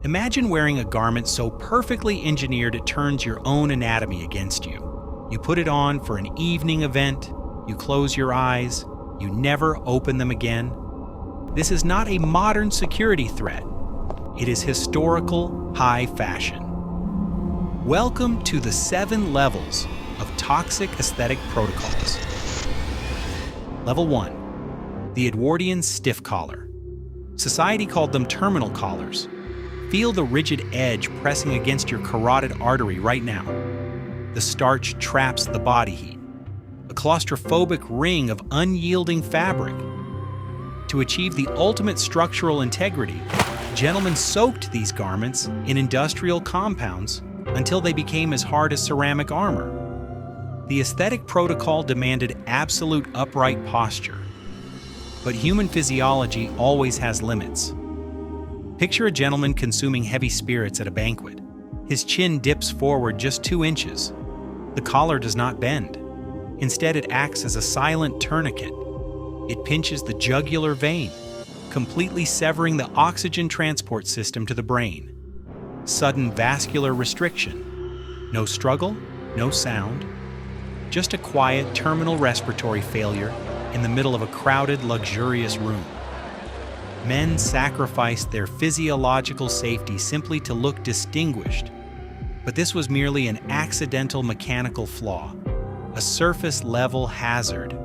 Imagine wearing a garment so perfectly engineered it turns your own anatomy against you. You put it on for an evening event, you close your eyes, you never open them again. This is not a modern security threat. It is historical high fashion. Welcome to the 7 levels of toxic aesthetic protocols. Level 1. The Edwardian stiff collar. Society called them terminal collars. Feel the rigid edge pressing against your carotid artery right now. The starch traps the body heat. A claustrophobic ring of unyielding fabric. To achieve the ultimate structural integrity, gentlemen soaked these garments in industrial compounds until they became as hard as ceramic armor. The aesthetic protocol demanded absolute upright posture. But human physiology always has limits. Picture a gentleman consuming heavy spirits at a banquet. His chin dips forward just 2 inches. The collar does not bend. Instead, it acts as a silent tourniquet. It pinches the jugular vein, completely severing the oxygen transport system to the brain. Sudden vascular restriction. No struggle, no sound. Just a quiet terminal respiratory failure in the middle of a crowded, luxurious room. Men sacrificed their physiological safety simply to look distinguished. But this was merely an accidental mechanical flaw, a surface-level hazard.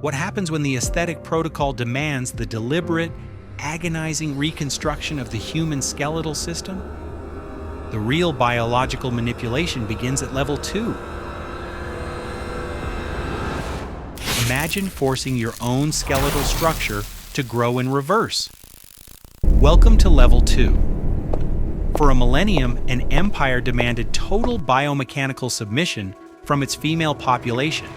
What happens when the aesthetic protocol demands the deliberate, agonizing reconstruction of the human skeletal system? The real biological manipulation begins at level 2. Imagine forcing your own skeletal structure to grow in reverse. Welcome to level 2. For a millennium, an empire demanded total biomechanical submission from its female population.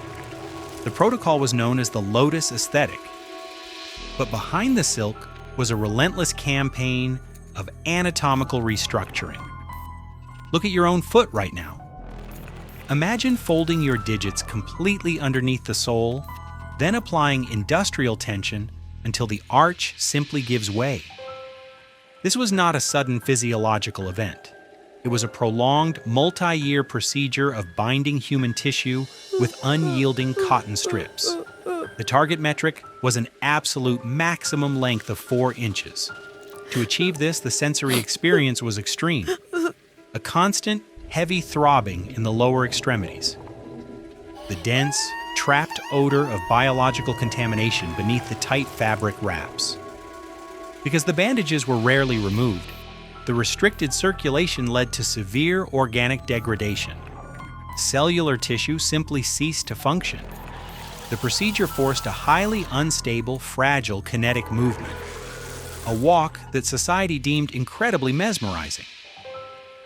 The protocol was known as the Lotus Aesthetic. But behind the silk was a relentless campaign of anatomical restructuring. Look at your own foot right now. Imagine folding your digits completely underneath the sole, then applying industrial tension until the arch simply gives way. This was not a sudden physiological event. It was a prolonged, multi-year procedure of binding human tissue with unyielding cotton strips. The target metric was an absolute maximum length of 4 inches. To achieve this, the sensory experience was extreme. A constant, heavy throbbing in the lower extremities. The dense, trapped odor of biological contamination beneath the tight fabric wraps. Because the bandages were rarely removed, the restricted circulation led to severe organic degradation. Cellular tissue simply ceased to function. The procedure forced a highly unstable, fragile kinetic movement. A walk that society deemed incredibly mesmerizing.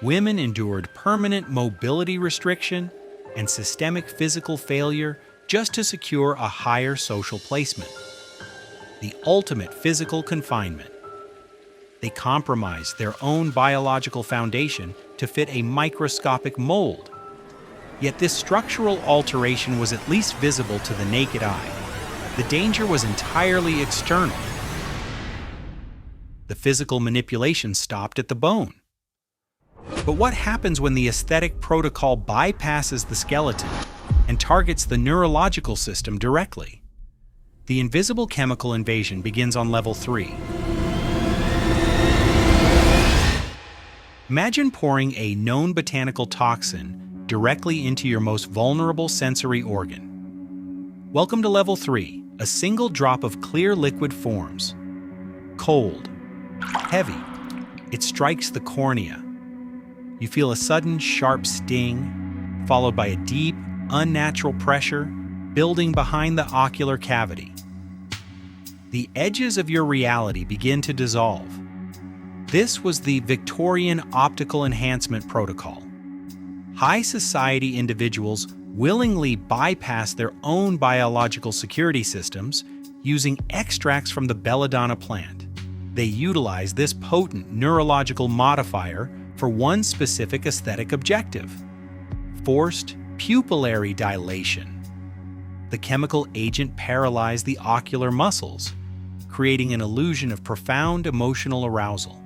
Women endured permanent mobility restriction and systemic physical failure just to secure a higher social placement. The ultimate physical confinement. They compromised their own biological foundation to fit a microscopic mold. Yet this structural alteration was at least visible to the naked eye. The danger was entirely external. The physical manipulation stopped at the bone. But what happens when the aesthetic protocol bypasses the skeleton and targets the neurological system directly? The invisible chemical invasion begins on level 3. Imagine pouring a known botanical toxin directly into your most vulnerable sensory organ. Welcome to level 3. A single drop of clear liquid forms. Cold. Heavy. It strikes the cornea. You feel a sudden, sharp sting, followed by a deep, unnatural pressure building behind the ocular cavity. The edges of your reality begin to dissolve. This was the Victorian optical enhancement protocol. High society individuals willingly bypass their own biological security systems using extracts from the belladonna plant. They utilize this potent neurological modifier for one specific aesthetic objective: forced pupillary dilation. The chemical agent paralyzed the ocular muscles, creating an illusion of profound emotional arousal.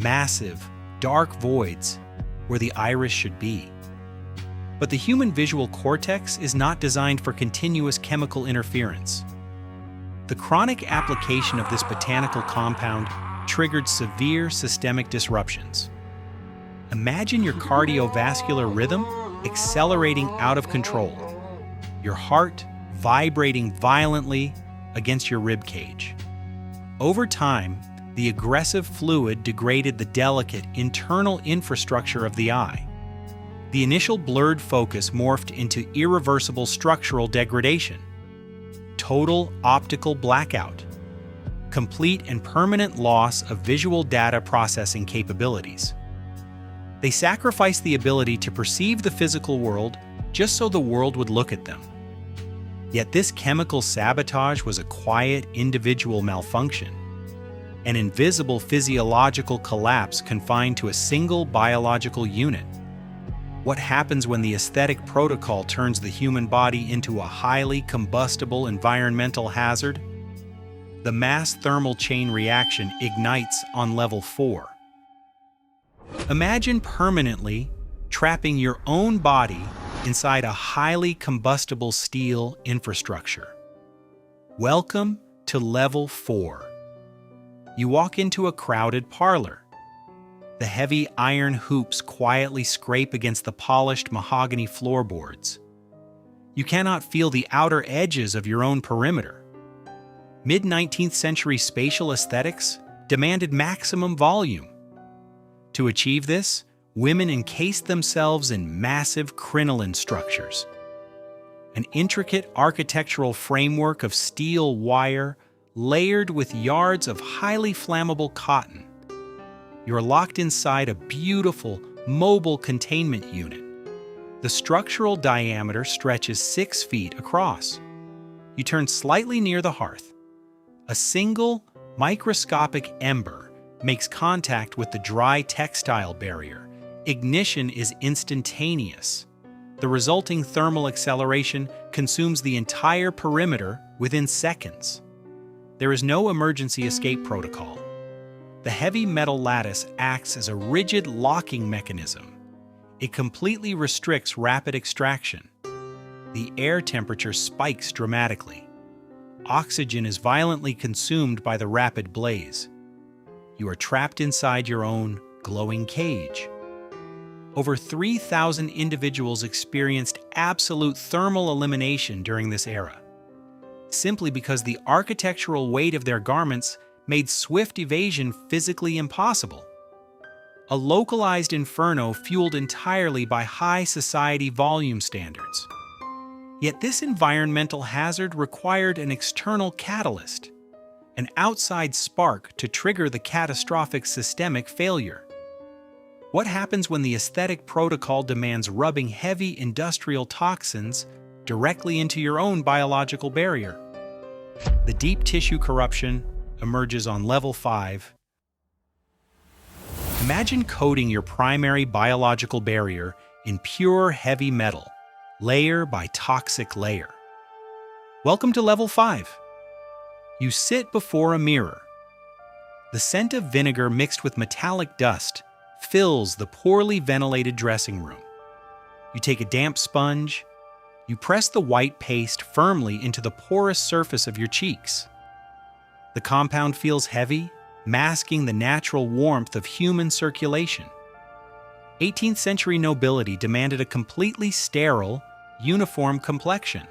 massive, dark voids where the iris should be. But the human visual cortex is not designed for continuous chemical interference. The chronic application of this botanical compound triggered severe systemic disruptions. Imagine your cardiovascular rhythm accelerating out of control, your heart vibrating violently against your rib cage. Over time, the aggressive fluid degraded the delicate internal infrastructure of the eye. The initial blurred focus morphed into irreversible structural degradation. Total optical blackout. Complete and permanent loss of visual data processing capabilities. They sacrificed the ability to perceive the physical world just so the world would look at them. Yet this chemical sabotage was a quiet individual malfunction, an invisible physiological collapse confined to a single biological unit. What happens when the aesthetic protocol turns the human body into a highly combustible environmental hazard? The mass thermal chain reaction ignites on level 4. Imagine permanently trapping your own body inside a highly combustible steel infrastructure. Welcome to level 4. You walk into a crowded parlor. The heavy iron hoops quietly scrape against the polished mahogany floorboards. You cannot feel the outer edges of your own perimeter. Mid-19th century spatial aesthetics demanded maximum volume. To achieve this, women encased themselves in massive crinoline structures. An intricate architectural framework of steel wire layered with yards of highly flammable cotton. You're locked inside a beautiful, mobile containment unit. The structural diameter stretches 6 feet across. You turn slightly near the hearth. A single, microscopic ember makes contact with the dry textile barrier. Ignition is instantaneous. The resulting thermal acceleration consumes the entire perimeter within seconds. There is no emergency escape protocol. The heavy metal lattice acts as a rigid locking mechanism. It completely restricts rapid extraction. The air temperature spikes dramatically. Oxygen is violently consumed by the rapid blaze. You are trapped inside your own glowing cage. Over 3,000 individuals experienced absolute thermal elimination during this era, simply because the architectural weight of their garments made swift evasion physically impossible. A localized inferno fueled entirely by high society volume standards. Yet this environmental hazard required an external catalyst, an outside spark to trigger the catastrophic systemic failure. What happens when the aesthetic protocol demands rubbing heavy industrial toxins directly into your own biological barrier? The deep tissue corruption emerges on level 5. Imagine coating your primary biological barrier in pure heavy metal, layer by toxic layer. Welcome to level 5. You sit before a mirror. The scent of vinegar mixed with metallic dust fills the poorly ventilated dressing room. You take a damp sponge. You press the white paste firmly into the porous surface of your cheeks. The compound feels heavy, masking the natural warmth of human circulation. 18th century nobility demanded a completely sterile, uniform complexion.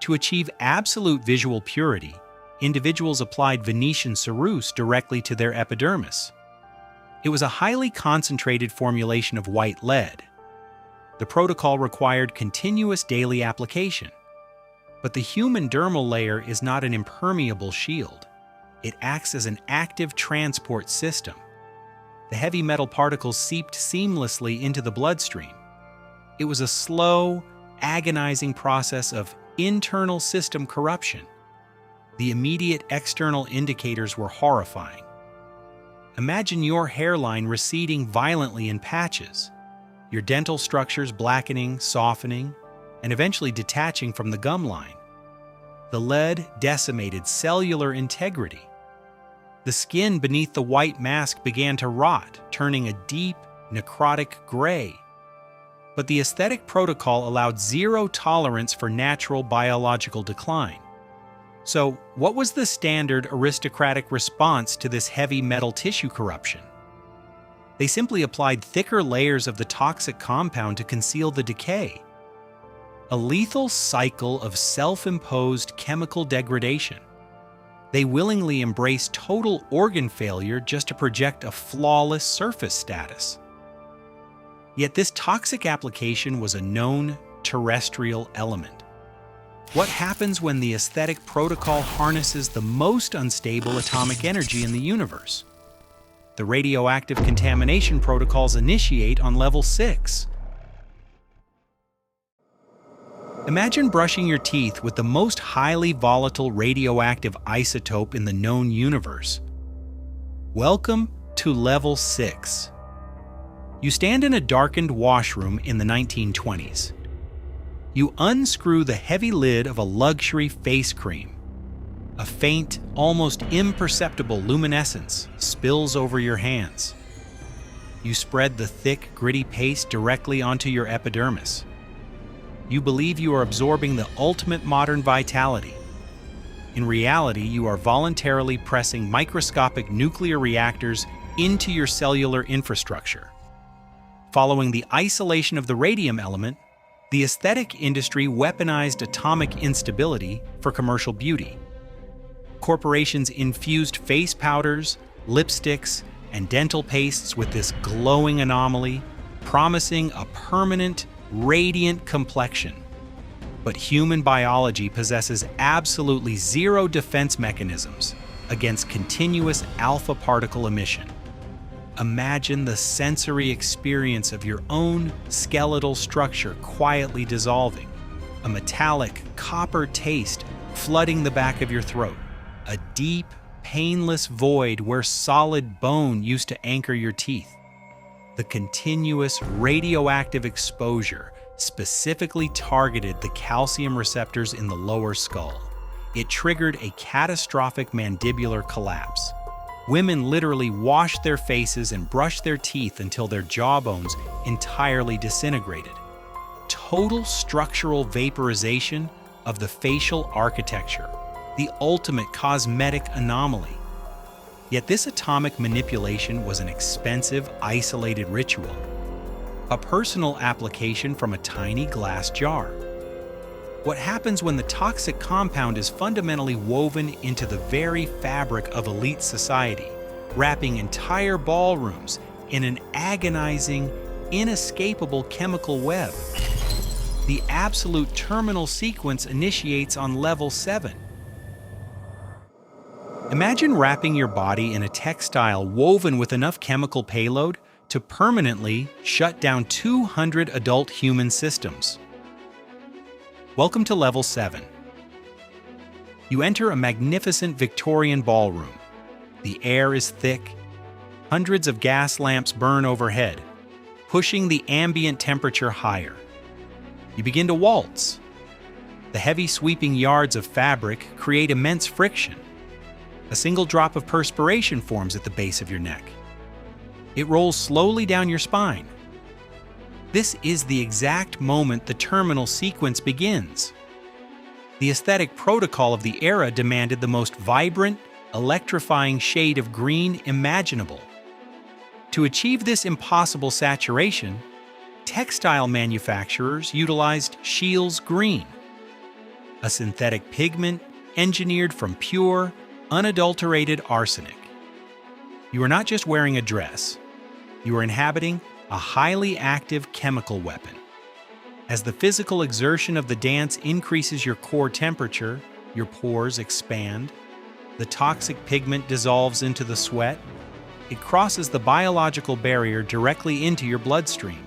To achieve absolute visual purity, individuals applied Venetian ceruse directly to their epidermis. It was a highly concentrated formulation of white lead. The protocol required continuous daily application. But the human dermal layer is not an impermeable shield. It acts as an active transport system. The heavy metal particles seeped seamlessly into the bloodstream. It was a slow, agonizing process of internal system corruption. The immediate external indicators were horrifying. Imagine your hairline receding violently in patches, your dental structures blackening, softening, and eventually detaching from the gum line. The lead decimated cellular integrity. The skin beneath the white mask began to rot, turning a deep, necrotic gray. But the aesthetic protocol allowed zero tolerance for natural biological decline. So, what was the standard aristocratic response to this heavy metal tissue corruption? They simply applied thicker layers of the toxic compound to conceal the decay. A lethal cycle of self-imposed chemical degradation. They willingly embraced total organ failure just to project a flawless surface status. Yet this toxic application was a known terrestrial element. What happens when the aesthetic protocol harnesses the most unstable atomic energy in the universe? The radioactive contamination protocols initiate on level 6. Imagine brushing your teeth with the most highly volatile radioactive isotope in the known universe. Welcome to level 6. You stand in a darkened washroom in the 1920s. You unscrew the heavy lid of a luxury face cream. A faint, almost imperceptible luminescence spills over your hands. You spread the thick, gritty paste directly onto your epidermis. You believe you are absorbing the ultimate modern vitality. In reality, you are voluntarily pressing microscopic nuclear reactors into your cellular infrastructure. Following the isolation of the radium element, the aesthetic industry weaponized atomic instability for commercial beauty. Corporations infused face powders, lipsticks, and dental pastes with this glowing anomaly, promising a permanent, radiant complexion. But human biology possesses absolutely zero defense mechanisms against continuous alpha particle emission. Imagine the sensory experience of your own skeletal structure quietly dissolving, a metallic copper taste flooding the back of your throat, a deep, painless void where solid bone used to anchor your teeth. The continuous radioactive exposure specifically targeted the calcium receptors in the lower skull. It triggered a catastrophic mandibular collapse. Women literally washed their faces and brushed their teeth until their jawbones entirely disintegrated. Total structural vaporization of the facial architecture, the ultimate cosmetic anomaly. Yet this atomic manipulation was an expensive, isolated ritual, a personal application from a tiny glass jar. What happens when the toxic compound is fundamentally woven into the very fabric of elite society, wrapping entire ballrooms in an agonizing, inescapable chemical web? The absolute terminal sequence initiates on level 7. Imagine wrapping your body in a textile woven with enough chemical payload to permanently shut down 200 adult human systems. Welcome to level 7. You enter a magnificent Victorian ballroom. The air is thick. Hundreds of gas lamps burn overhead, pushing the ambient temperature higher. You begin to waltz. The heavy sweeping yards of fabric create immense friction. A single drop of perspiration forms at the base of your neck. It rolls slowly down your spine. This is the exact moment the terminal sequence begins. The aesthetic protocol of the era demanded the most vibrant, electrifying shade of green imaginable. To achieve this impossible saturation, textile manufacturers utilized Scheele's green, a synthetic pigment engineered from pure, unadulterated arsenic. You are not just wearing a dress, you are inhabiting a highly active chemical weapon. As the physical exertion of the dance increases your core temperature, your pores expand, the toxic pigment dissolves into the sweat, it crosses the biological barrier directly into your bloodstream.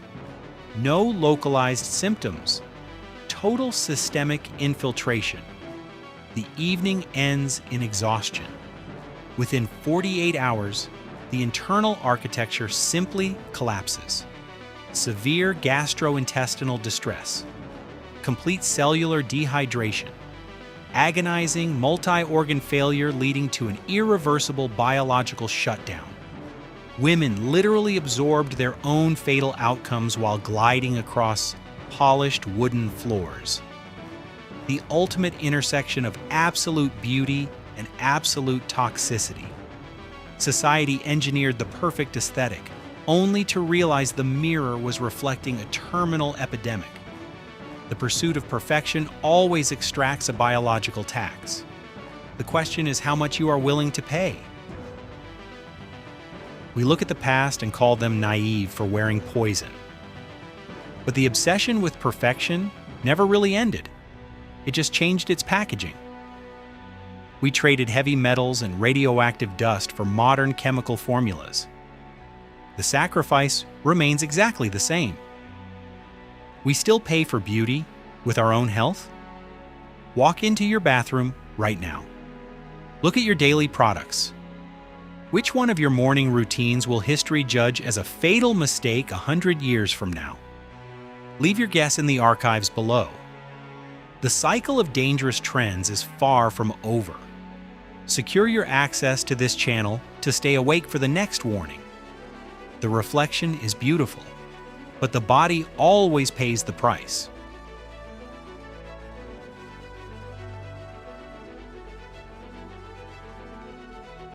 No localized symptoms, total systemic infiltration. The evening ends in exhaustion. Within 48 hours, the internal architecture simply collapses. Severe gastrointestinal distress, complete cellular dehydration, agonizing multi-organ failure leading to an irreversible biological shutdown. Women literally absorbed their own fatal outcomes while gliding across polished wooden floors. The ultimate intersection of absolute beauty and absolute toxicity. Society engineered the perfect aesthetic, only to realize the mirror was reflecting a terminal epidemic. The pursuit of perfection always extracts a biological tax. The question is how much you are willing to pay. We look at the past and call them naive for wearing poison. But the obsession with perfection never really ended. It just changed its packaging. We traded heavy metals and radioactive dust for modern chemical formulas. The sacrifice remains exactly the same. We still pay for beauty with our own health. Walk into your bathroom right now. Look at your daily products. Which one of your morning routines will history judge as a fatal mistake 100 years from now? Leave your guess in the archives below. The cycle of dangerous trends is far from over. Secure your access to this channel to stay awake for the next warning. The reflection is beautiful, but the body always pays the price.